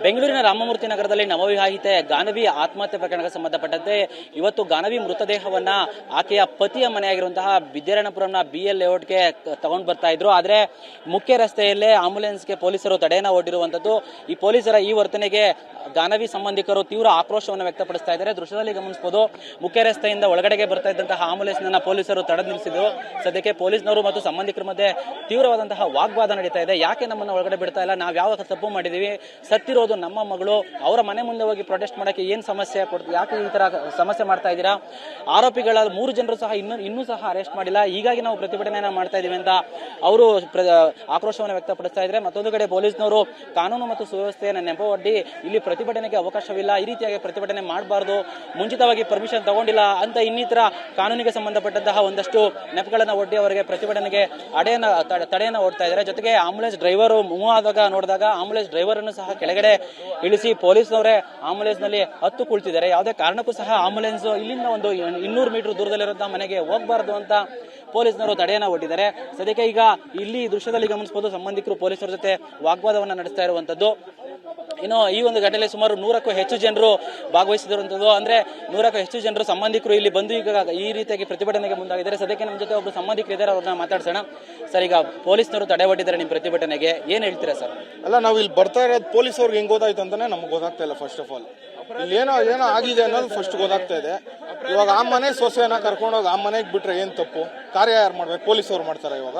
ಬೆಂಗಳೂರಿನ ರಾಮಮೂರ್ತಿ ನಗರದಲ್ಲಿ ನವವಿವಾಹಿತೆ ಗಾನವಿ ಆತ್ಮಹತ್ಯೆ ಪ್ರಕರಣಕ್ಕೆ ಸಂಬಂಧಪಟ್ಟಂತೆ ಇವತ್ತು ಗಾನವಿ ಮೃತದೇಹವನ್ನ ಆಕೆಯ ಪತಿಯ ಮನೆಯಾಗಿರುವಂತಹ ಬಿದ್ಯರಣಪುರಂನ BL ಲೇಔಟ್ಗೆ ತಗೊಂಡು ಬರ್ತಾ ಇದ್ರು. ಆದ್ರೆ ಮುಖ್ಯ ರಸ್ತೆಯಲ್ಲೇ ಆಂಬುಲೆನ್ಸ್ಗೆ ಪೊಲೀಸರು ತಡೆಯನ್ನ ಒಡ್ಡಿರುವಂತದ್ದು. ಈ ಪೊಲೀಸರ ಈ ವರ್ತನೆಗೆ ಗಾನವಿ ಸಂಬಂಧಿಕರು ತೀವ್ರ ಆಕ್ರೋಶವನ್ನು ವ್ಯಕ್ತಪಡಿಸ್ತಾ ಇದ್ದಾರೆ. ದೃಶ್ಯದಲ್ಲಿ ಗಮನಿಸಬಹುದು, ಮುಖ್ಯ ರಸ್ತೆಯಿಂದ ಒಳಗಡೆಗೆ ಬರ್ತಾ ಇದ್ದಂತಹ ಆಂಬುಲೆನ್ಸ್ ನ ಪೊಲೀಸರು ತಡೆದು ನಿಲ್ಲಿಸಿದ್ರು. ಸದ್ಯಕ್ಕೆ ಪೊಲೀಸ್ನವರು ಮತ್ತು ಸಂಬಂಧಿಕರ ಮಧ್ಯೆ ತೀವ್ರವಾದಂತಹ ವಾಗ್ವಾದ ನಡೀತಾ ಇದೆ. ಯಾಕೆ ನಮ್ಮನ್ನ ಒಳಗಡೆ ಬಿಡ್ತಾ ಇಲ್ಲ, ನಾವ್ ಯಾವ ತಪ್ಪು ಮಾಡಿದೀವಿ, ಸತ್ತಿರೋದು ನಮ್ಮ ಮಗಳು, ಅವರ ಮನೆ ಮುಂದೆ ಹೋಗಿ ಪ್ರೊಟೆಸ್ಟ್ ಮಾಡಕ್ಕೆ ಏನ್ ಸಮಸ್ಯೆ, ಯಾಕೆ ಈ ತರ ಸಮಸ್ಯೆ ಮಾಡ್ತಾ ಇದ್ದೀರಾ, ಆರೋಪಿಗಳ 3 ಜನರು ಸಹ ಇನ್ನೂ ಸಹ ಅರೆಸ್ಟ್ ಮಾಡಿಲ್ಲ, ಹೀಗಾಗಿ ನಾವು ಪ್ರತಿಭಟನೆಯನ್ನ ಮಾಡ್ತಾ ಇದೀವಿ ಅಂತ ಅವರು ಆಕ್ರೋಶವನ್ನು ವ್ಯಕ್ತಪಡಿಸ್ತಾ ಇದ್ದಾರೆ. ಮತ್ತೊಂದು ಕಡೆ ಪೊಲೀಸ್ನವರು ಕಾನೂನು ಮತ್ತು ಸುವ್ಯವಸ್ಥೆಯನ್ನು ನೆಪವೊಡ್ಡಿ ಇಲ್ಲಿ ಪ್ರತಿಭಟನೆಗೆ ಅವಕಾಶವಿಲ್ಲ, ಈ ರೀತಿಯಾಗಿ ಪ್ರತಿಭಟನೆ ಮಾಡಬಾರ್ದು, ಮುಂಚಿತವಾಗಿ ಪರ್ಮಿಷನ್ ತಗೊಂಡಿಲ್ಲ ಅಂತ ಇನ್ನಿತರ ಕಾನೂನಿಗೆ ಸಂಬಂಧಪಟ್ಟಂತಹ ಒಂದಷ್ಟು ನೆಪಗಳನ್ನ ಒಡ್ಡಿ ಅವರಿಗೆ ಪ್ರತಿಭಟನೆಗೆ ತಡೆಯನ್ನ ಓಡ್ತಾ ಇದ್ದಾರೆ. ಜೊತೆಗೆ ಆಂಬುಲೆನ್ಸ್ ಡ್ರೈವರ್ ಮೂವ್ ಆದಾಗ ನೋಡಿದಾಗ ಆಂಬುಲೆನ್ಸ್ ಡ್ರೈವರ್ ಅನ್ನು ಸಹ ಕೆಳಗಡೆ ಇಳಿಸಿ ಪೊಲೀಸ್ನವರೇ ಆಂಬುಲೆನ್ಸ್ ನಲ್ಲಿ ಹತ್ತು ಕುಳಿತಿದ್ದಾರೆ. ಯಾವುದೇ ಕಾರಣಕ್ಕೂ ಸಹ ಆಂಬುಲೆನ್ಸ್ ಇಲ್ಲಿಂದ ಒಂದು 200 ಮೀಟರ್ ದೂರದಲ್ಲಿರುವಂತಹ ಮನೆಗೆ ಹೋಗಬಾರದು ಅಂತ ಪೊಲೀಸ್ನವರು ತಡೆಯನ್ನ ಒಡ್ಡಿದ್ದಾರೆ. ಸದ್ಯಕ್ಕೆ ಈಗ ಇಲ್ಲಿ ದೃಶ್ಯದಲ್ಲಿ ಗಮನಿಸಬಹುದು, ಸಂಬಂಧಿಕರು ಪೊಲೀಸರ ಜೊತೆ ವಾಗ್ವಾದವನ್ನ ನಡೆಸ್ತಾ ಇರುವಂತದ್ದು. ಇನ್ನು ಈ ಒಂದು ಘಟನೆಯಲ್ಲಿ ಸುಮಾರು 100ಕ್ಕೂ ಹೆಚ್ಚು ಜನರು ಭಾಗವಹಿಸಿರುವಂತದ್ದು. ಅಂದ್ರೆ 100ಕ್ಕೂ ಹೆಚ್ಚು ಜನರು ಸಂಬಂಧಿಕರು ಇಲ್ಲಿ ಬಂದು ಈಗ ಈ ರೀತಿಯಾಗಿ ಪ್ರತಿಭಟನೆಗೆ ಮುಂದಾಗಿದ್ದಾರೆ. ಸದ್ಯಕ್ಕೆ ನಮ್ಮ ಜೊತೆ ಒಬ್ಬರು ಸಂಬಂಧಿಕರು ಇದ್ದಾರೆ, ಅವ್ರನ್ನ ಮಾತಾಡ್ಸೋಣ. ಸರ್, ಈಗ ಪೊಲೀಸ್ನವರು ತಡೆ ಒಡ್ಡಿದ್ದಾರೆ ನಿಮ್ಮ ಪ್ರತಿಭಟನೆಗೆ, ಏನ್ ಹೇಳ್ತೀರಾ ಸರ್? ಅಲ್ಲ, ನಾವು ಇಲ್ಲಿ ಬರ್ತಾ ಇರೋದು ಪೊಲೀಸ್ ಅವ್ರಿಗೆ ಹೆಂಗ್ ಗೊತ್ತಾಯ್ತು ಅಂತಾನೆ ನಮ್ಗೆ ಗೊತ್ತಾಗ್ತಾ ಇಲ್ಲ. ಫಸ್ಟ್ ಆಫ್ ಆಲ್ ಇಲ್ಲಿ ಏನೋ ಆಗಿದೆ ಅನ್ನೋದು ಫಸ್ಟ್ ಗೊತ್ತಾಗ್ತಾ ಇದೆ. ಇವಾಗ ಆ ಮನೆ ಸೊಸೆಯನ್ನ ಕರ್ಕೊಂಡೋಗಿ ಆ ಮನೆಗೆ ಬಿಟ್ರೆ ಏನ್ ತಪ್ಪು? ಕಾರ್ಯ ಯಾರು ಮಾಡ್ಬೇಕು? ಪೊಲೀಸ್ ಅವ್ರು ಮಾಡ್ತಾರ? ಇವಾಗ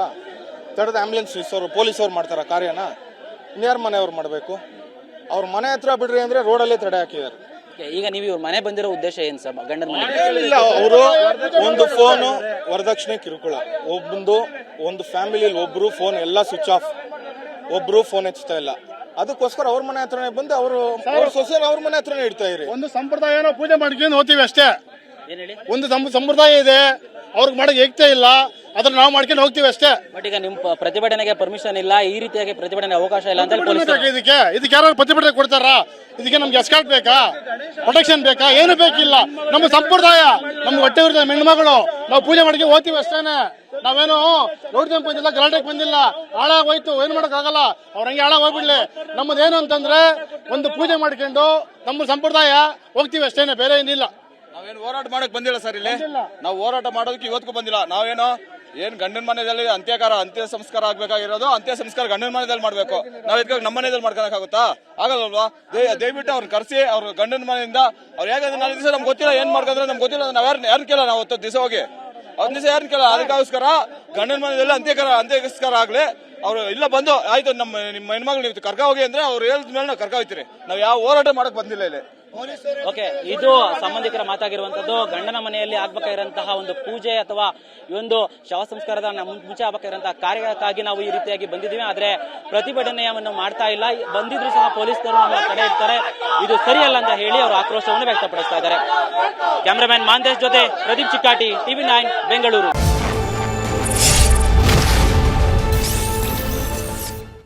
ತಡೆದ ಆಂಬುಲೆನ್ಸ್ ಪೊಲೀಸ್ ಅವ್ರು ಮಾಡ್ತಾರ ಕಾರ್ಯನ? ಇನ್ಯಾರ ಮನೆಯವ್ರು ಮಾಡ್ಬೇಕು? ಅವ್ರ ಮನೆ ಹತ್ರ ಬಿಡ್ರಿ ಅಂದ್ರೆ ರೋಡಲ್ಲೇ ತಡೆ ಹಾಕಿದ್ದಾರೆ. ಈಗ ನೀವು ಇವ್ರ ಮನೆ ಬಂದಿರೋ ಉದ್ದೇಶ ಏನ್ ಸರ್? ಗಂಡನ ಮನೆ ಇಲ್ಲ, ಅವರು ಒಂದು ಫೋನು ವರದಕ್ಷಿಣೆ ಕಿರುಕುಳ, ಒಂದು ಫ್ಯಾಮಿಲಿಯಲ್ಲಿ ಒಬ್ರು ಫೋನ್ ಎಲ್ಲ ಸ್ವಿಚ್ ಆಫ್, ಒಬ್ರು ಫೋನ್ ಹಚ್ತಾ ಇಲ್ಲ. ಅದಕ್ಕೋಸ್ಕರ ಅವ್ರ ಮನೆ ಹತ್ರನೇ ಬಂದು ಅವ್ರ ಸೊಸೆ ಅವ್ರ ಮನೆ ಹತ್ರನೇ ಇಡ್ತಾ ಇರಿ. ಒಂದು ಸಂಪ್ರದಾಯನ ಪೂಜೆ ಮಾಡ್ಕೊಂಡು ಹೋಗ್ತೀವಿ ಅಷ್ಟೇ. ಏನ್ ಹೇಳಿ? ಒಂದು ಸಂಪ್ರದಾಯ ಇದೆ, ಅವ್ರಿಗೆ ಮಾಡಕ್ ಏಕ್ತೆ ಇಲ್ಲ, ಅದನ್ನ ನಾವು ಮಾಡ್ಕೊಂಡು ಹೋಗ್ತೀವಿ ಅಷ್ಟೇ. ಬಟ್ ಈಗ ನಿಮ್ ಪ್ರತಿಭಟನೆಗೆ ಪರ್ಮಿಷನ್ ಇಲ್ಲ, ಈ ರೀತಿಯಾಗಿ ಪ್ರತಿಭಟನೆ ಅವಕಾಶ ಇಲ್ಲ ಅಂತ ಇದಕ್ಕೆ ಯಾರು ಪ್ರತಿಭಟನೆ ಕೊಡ್ತಾರ? ಇದಕ್ಕೆ ನಮ್ಗೆ ಎಸ್ಕಾರ್ಟ್ ಬೇಕಾ, ಪ್ರೊಟೆಕ್ಷನ್ ಬೇಕಾ? ಏನು ಬೇಕಿಲ್ಲ. ನಮ್ಮ ಸಂಪ್ರದಾಯ, ನಮ್ಗೆ ಹೊಟ್ಟೆ ಉರಿದ ಹೆಣ್ಮಗಳು, ನಾವು ಪೂಜೆ ಮಾಡ್ಕೊಂಡು ಹೋಗ್ತೀವಿ ಅಷ್ಟೇನೆ. ನಾವೇನು ನೋಡ್ಕೊಂಡ್ ಬಂದಿಲ್ಲ, ಗಲಾಟೆಗೆ ಬಂದಿಲ್ಲ. ಹಾಳಾಗ್ ಹೋಯ್ತು, ಏನ್ ಮಾಡಕ್ ಆಗಲ್ಲ, ಅವ್ರ ಹಂಗೆ ಹಾಳಾಗ್ ಹೋಗ್ಬಿಡ್ಲಿ. ನಮ್ಮದೇನು ಅಂತಂದ್ರೆ ಒಂದು ಪೂಜೆ ಮಾಡ್ಕೊಂಡು ನಮ್ಮ ಸಂಪ್ರದಾಯ ಹೋಗ್ತೀವಿ ಅಷ್ಟೇನೆ, ಬೇರೆ ಏನಿಲ್ಲ. ನಾವೇನು ಹೋರಾಟ ಮಾಡಕ್ ಬಂದಿಲ್ಲ ಸರ್. ಇಲ್ಲಿ ನಾವು ಹೋರಾಟ ಮಾಡೋದಕ್ಕೆ ಇವತ್ತಿಗೂ ಬಂದಿಲ್ಲ. ನಾವೇನೋ ಏನ್ ಗಂಡನ ಮನೆಯಲ್ಲಿ ಅಂತ್ಯ ಸಂಸ್ಕಾರ ಆಗ್ಬೇಕಾಗಿರೋದು, ಅಂತ್ಯ ಸಂಸ್ಕಾರ ಗಂಡನ ಮನೆಯಲ್ಲಿ ಮಾಡ್ಬೇಕು. ನಾವ್ ಇದಕ್ಕೆ ನಮ್ಮ ಮನೆಯಲ್ಲಿ ಮಾಡ್ಕೊಳಕಾಗುತ್ತಾ? ಆಗಲ್ವಾ? ದಯವಿಟ್ಟು ಅವ್ರನ್ನ ಕರ್ಸಿ, ಅವ್ರ ಗಂಡನ ಮನೆಯಿಂದ ಅವ್ರು ಹೇಗಂದ್ರೆ ನಾಳೆ ದಿವಸ ನಮ್ಗೆ ಗೊತ್ತಿಲ್ಲ ಏನ್ ಮಾಡ್ಕೊಂಡ್ರೆ ನಮ್ಗೆ ಗೊತ್ತಿಲ್ಲ. ನಾವ್ ಯಾರನ್ನ ಕೇಳ, ನಾವು 10 ದಿವಸ ಹೋಗಿ 10 ದಿವಸ ಯಾರನ್ನ ಕೇಳ. ಅದಕ್ಕೋಸ್ಕರ ಗಂಡನ ಮನೆಯಲ್ಲಿ ಅಂತ್ಯ ಸಂಸ್ಕಾರ ಆಗ್ಲಿ. ಅವ್ರು ಇಲ್ಲ ಬಂದು ಆಯ್ತು ನಿಮ್ಮ ಹೆಣ್ಮಗಳು ನೀವು ಕರ್ಕ ಹೋಗಿ ಅಂದ್ರೆ ಅವ್ರು ಹೇಳಿದ ಮೇಲೆ ನಾವು ಕರ್ಕ ಹೋಗ್ತೀರಿ. ನಾವ್ ಯಾವ ಹೋರಾಟ ಮಾಡಕ್ ಬಂದಿಲ್ಲ ಇಲ್ಲಿ. ಓಕೆ, ಇದು ಸಂಬಂಧಿಕರ ಮಾತಾಗಿರುವಂತದ್ದು. ಗಂಡನ ಮನೆಯಲ್ಲಿ ಆಗ್ಬೇಕಾಗಿರುವಂತಹ ಒಂದು ಪೂಜೆ ಅಥವಾ ಈ ಒಂದು ಶವ ಸಂಸ್ಕಾರದ ಮುಂಚೆ ಆಗ್ಬೇಕಾಗಿರುವಂತಹ ಕಾರ್ಯಕ್ಕಾಗಿ ನಾವು ಈ ರೀತಿಯಾಗಿ ಬಂದಿದ್ದೀವಿ. ಆದ್ರೆ ಪ್ರತಿಭಟನೆಯನ್ನು ಮಾಡ್ತಾ ಇಲ್ಲ. ಬಂದಿದ್ರು ಸಹ ಪೊಲೀಸರು ನಮ್ಮ ತಡೆ ಇರ್ತಾರೆ. ಇದು ಸರಿಯಲ್ಲ ಅಂತ ಹೇಳಿ ಅವರು ಆಕ್ರೋಶವನ್ನು ವ್ಯಕ್ತಪಡಿಸ್ತಾ ಇದ್ದಾರೆ. ಕ್ಯಾಮರಾಮನ್ ಮಾಂತೇಶ್ ಜೊತೆ ಪ್ರದೀಪ್ ಚಿಕ್ಕಾಟಿ, TV9 ಬೆಂಗಳೂರು.